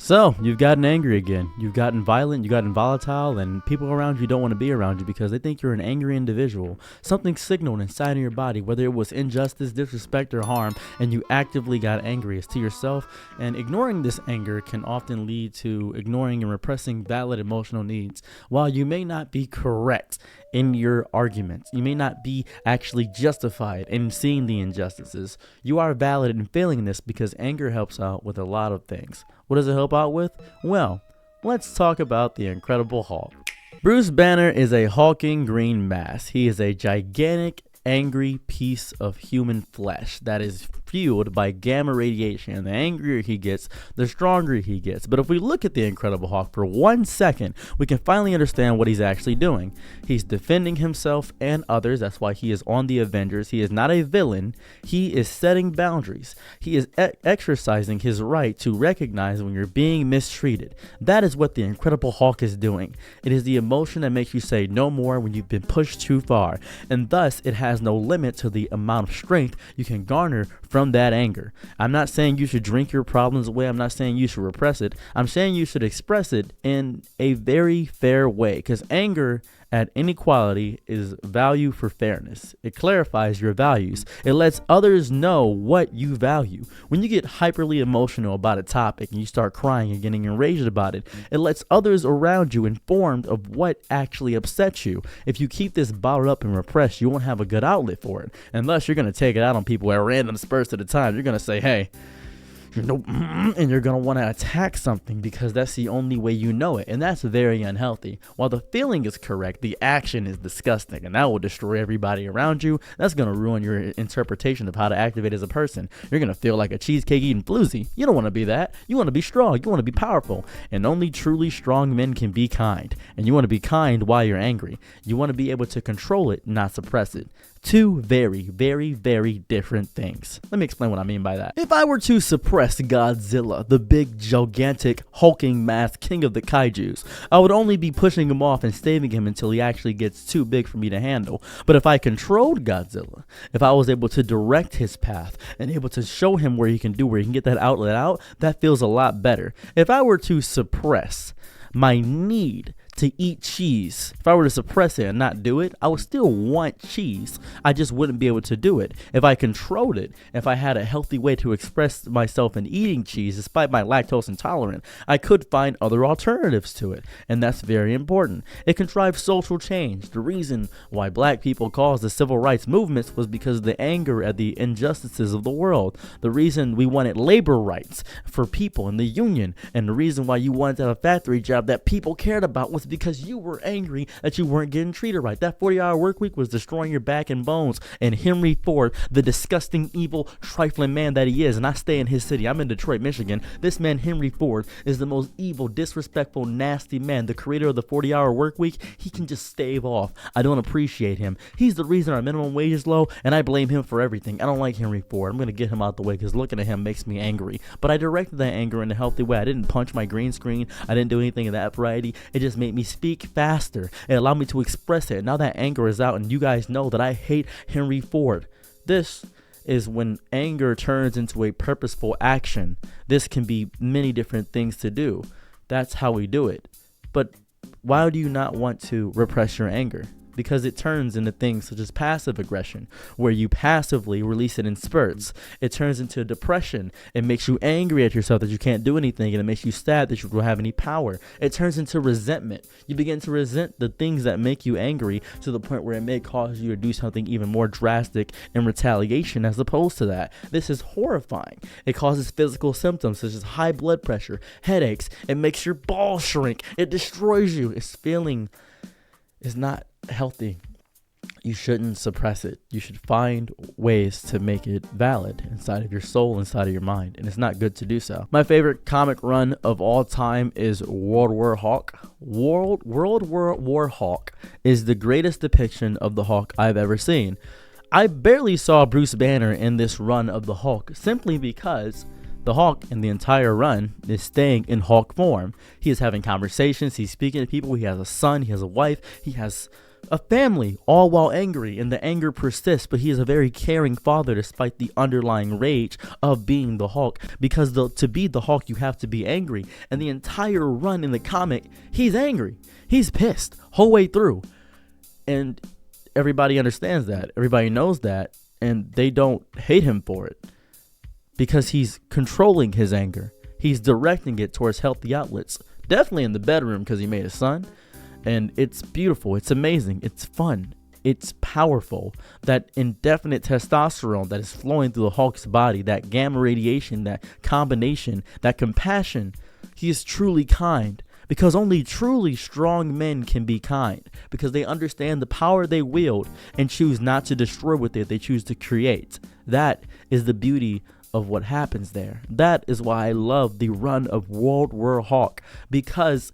So, you've gotten angry again. You've gotten violent, you've gotten volatile, and people around you don't want to be around you because they think you're an angry individual. Something signaled inside of your body, whether it was injustice, disrespect, or harm, and you actively got angry. It's to yourself, and ignoring this anger can often lead to ignoring and repressing valid emotional needs. While you may not be correct in your arguments, you may not be actually justified in seeing the injustices, you are valid in feeling this because anger helps out with a lot of things. What does it help out with? Well, let's talk about the Incredible Hulk. Bruce Banner is a hulking green mass. He is a gigantic, angry piece of human flesh that is fueled by gamma radiation, and the angrier he gets, the stronger he gets. But if we look at the Incredible Hulk for 1 second, we can finally understand what he's actually doing. He's defending himself and others. That's why he is on the Avengers. He is not a villain. He is setting boundaries. He is exercising his right to recognize when you're being mistreated. That is what the Incredible Hulk is doing. It is the emotion that makes you say no more when you've been pushed too far, and thus it has no limit to the amount of strength you can garner from that anger. I'm not saying you should drink your problems away. I'm not saying you should repress it. I'm saying you should express it in a very fair way, because anger at inequality is value for fairness. It clarifies your values. It lets others know what you value. When you get hyperly emotional about a topic and you start crying and getting enraged about it, it lets others around you informed of what actually upsets you. If you keep this bottled up and repressed, you won't have a good outlet for it. Unless you're going to take it out on people at random spurts at a time. You're going to say, hey, and you're going to want to attack something because that's the only way you know it, and that's very unhealthy. While the feeling is correct, the action is disgusting, and that will destroy everybody around you. That's going to ruin your interpretation of how to activate as a person. You're going to feel like a cheesecake eating floozy. You don't want to be that. You want to be strong. You want to be powerful, and only truly strong men can be kind, and you want to be kind while you're angry. You want to be able to control it, not suppress it. Two very, very, very different things. Let me explain what I mean by that. If I were to suppress Godzilla, the big, gigantic, hulking mass king of the kaijus, I would only be pushing him off and staving him until he actually gets too big for me to handle. But if I controlled Godzilla, if I was able to direct his path and able to show him where he can get that outlet out, that feels a lot better. If I were to suppress my need to eat cheese, if I were to suppress it and not do it, I would still want cheese. I just wouldn't be able to do it. If I controlled it, if I had a healthy way to express myself in eating cheese, despite my lactose intolerance, I could find other alternatives to it. And that's very important. It can drive social change. The reason why black people caused the civil rights movements was because of the anger at the injustices of the world. The reason we wanted labor rights for people in the union, and the reason why you wanted to have a factory job that people cared about was because you were angry that you weren't getting treated right. That 40-hour work week was destroying your back and bones. And Henry Ford, the disgusting, evil, trifling man that he is, and I stay in his city. I'm in Detroit, Michigan. This man, Henry Ford, is the most evil, disrespectful, nasty man. The creator of the 40-hour work week, he can just stave off. I don't appreciate him. He's the reason our minimum wage is low, and I blame him for everything. I don't like Henry Ford. I'm going to get him out the way because looking at him makes me angry. But I directed that anger in a healthy way. I didn't punch my green screen. I didn't do anything of that variety. It just made me speak faster. It allowed me to express it. Now that anger is out, and you guys know that I hate Henry Ford. This is when anger turns into a purposeful action. This can be many different things to do. That's how we do it. But why do you not want to repress your anger? Because it turns into things such as passive aggression, where you passively release it in spurts. It turns into depression. It makes you angry at yourself that you can't do anything, and it makes you sad that you don't have any power. It turns into resentment. You begin to resent the things that make you angry to the point where it may cause you to do something even more drastic in retaliation as opposed to that. This is horrifying. It causes physical symptoms such as high blood pressure, headaches. It makes your balls shrink. It destroys you. It's feeling is not healthy. You shouldn't suppress it. You should find ways to make it valid inside of your soul, inside of your mind, and it's not good to do so. My favorite comic run of all time is World War Hulk. World War Hulk is the greatest depiction of the Hulk I've ever seen. I barely saw Bruce Banner in this run of the Hulk simply because the Hulk in the entire run is staying in Hulk form. He is having conversations. He's speaking to people. He has a son. He has a wife. He has a family, all while angry, and the anger persists, but he is a very caring father despite the underlying rage of being the Hulk, because to be the Hulk, you have to be angry, and the entire run in the comic, he's angry. He's pissed whole way through, and everybody understands that. Everybody knows that, and they don't hate him for it, because he's controlling his anger. He's directing it towards healthy outlets, definitely in the bedroom because he made a son. And it's beautiful, it's amazing, it's fun, it's powerful. That indefinite testosterone that is flowing through the Hulk's body, that gamma radiation, that combination, that compassion. He is truly kind, because only truly strong men can be kind, because they understand the power they wield and choose not to destroy with it, they choose to create. That is the beauty of what happens there. That is why I love the run of World War Hulk, because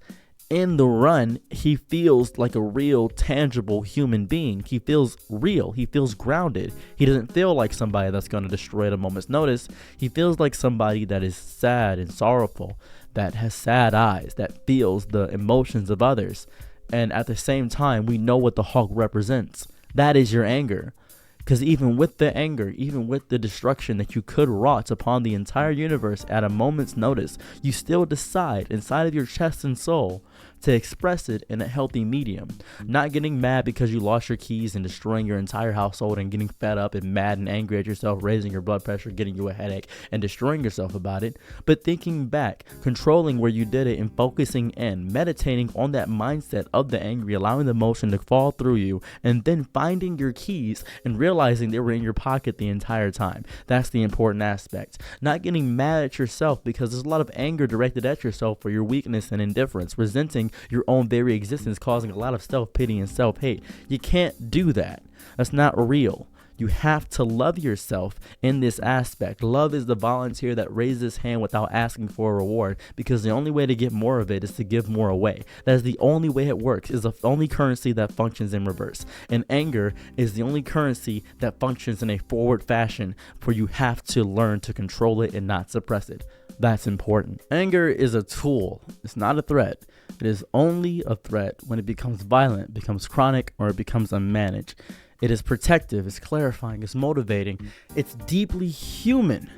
in the run, he feels like a real, tangible human being. He feels real. He feels grounded. He doesn't feel like somebody that's going to destroy at a moment's notice. He feels like somebody that is sad and sorrowful, that has sad eyes, that feels the emotions of others. And at the same time, we know what the Hulk represents. That is your anger. Because even with the anger, even with the destruction that you could wrought upon the entire universe at a moment's notice, you still decide inside of your chest and soul to express it in a healthy medium. Not getting mad because you lost your keys and destroying your entire household and getting fed up and mad and angry at yourself, raising your blood pressure, getting you a headache, and destroying yourself about it. But thinking back, controlling where you did it, and focusing in, meditating on that mindset of the angry, allowing the emotion to fall through you, and then finding your keys and realizing they were in your pocket the entire time. That's the important aspect. Not getting mad at yourself because there's a lot of anger directed at yourself for your weakness and indifference, resenting your own very existence, causing a lot of self-pity and self-hate. You can't do that. That's not real. You have to love yourself in this aspect. Love is the volunteer that raises his hand without asking for a reward, because the only way to get more of it is to give more away. That is the only way it works. It's the only currency that functions in reverse. And anger is the only currency that functions in a forward fashion, where you have to learn to control it and not suppress it. That's important. Anger is a tool. It's not a threat. It is only a threat when it becomes violent, becomes chronic, or it becomes unmanaged. It is protective, it's clarifying, it's motivating. It's deeply human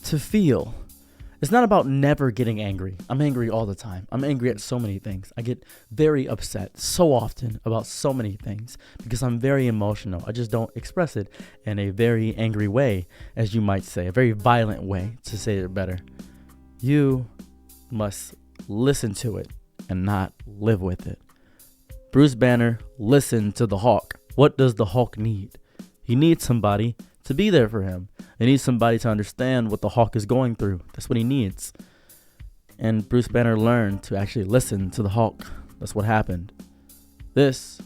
to feel. It's not about never getting angry. I'm angry all the time. I'm angry at so many things. I get very upset so often about so many things because I'm very emotional. I just don't express it in a very angry way, as you might say, a very violent way, to say it better. You must listen to it and not live with it. Bruce Banner listened to the Hulk. What does the Hulk need? He needs somebody to be there for him. He needs somebody to understand what the Hulk is going through. That's what he needs. And Bruce Banner learned to actually listen to the Hulk. That's what happened. This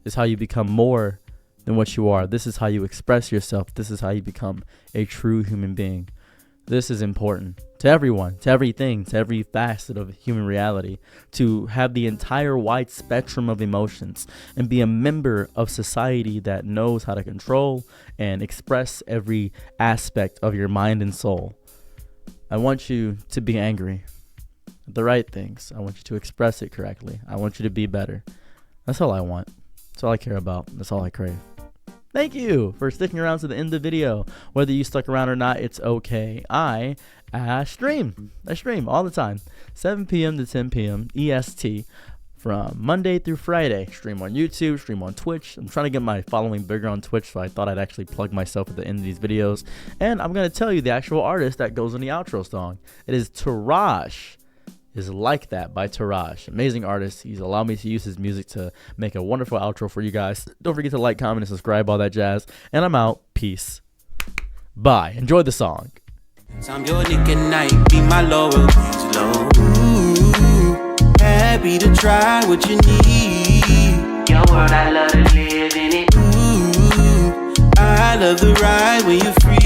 is how you become more than what you are. This is how you express yourself. This is how you become a true human being. This is important to everyone, to everything, to every facet of human reality, to have the entire wide spectrum of emotions and be a member of society that knows how to control and express every aspect of your mind and soul. I want you to be angry at the right things. I want you to express it correctly. I want you to be better. That's all I want. That's all I care about. That's all I crave. Thank you for sticking around to the end of the video. Whether you stuck around or not, it's okay. I stream all the time, 7 p.m. to 10 p.m. EST, from Monday through Friday. Stream on YouTube, stream on Twitch. I'm trying to get my following bigger on Twitch, so I thought I'd actually plug myself at the end of these videos. And I'm going to tell you the actual artist that goes on the outro song. It is Tarash. Is Like That by Tarash. Amazing artist. He's allowed me to use his music to make a wonderful outro for you guys. Don't forget to like, comment, and subscribe, all that jazz. And I'm out. Peace. Bye. Enjoy the song. I'm your nigga night, be my loyalties low. Ooh, happy to try what you need. Your world, I love to live in it. Ooh, I love the ride when you're free.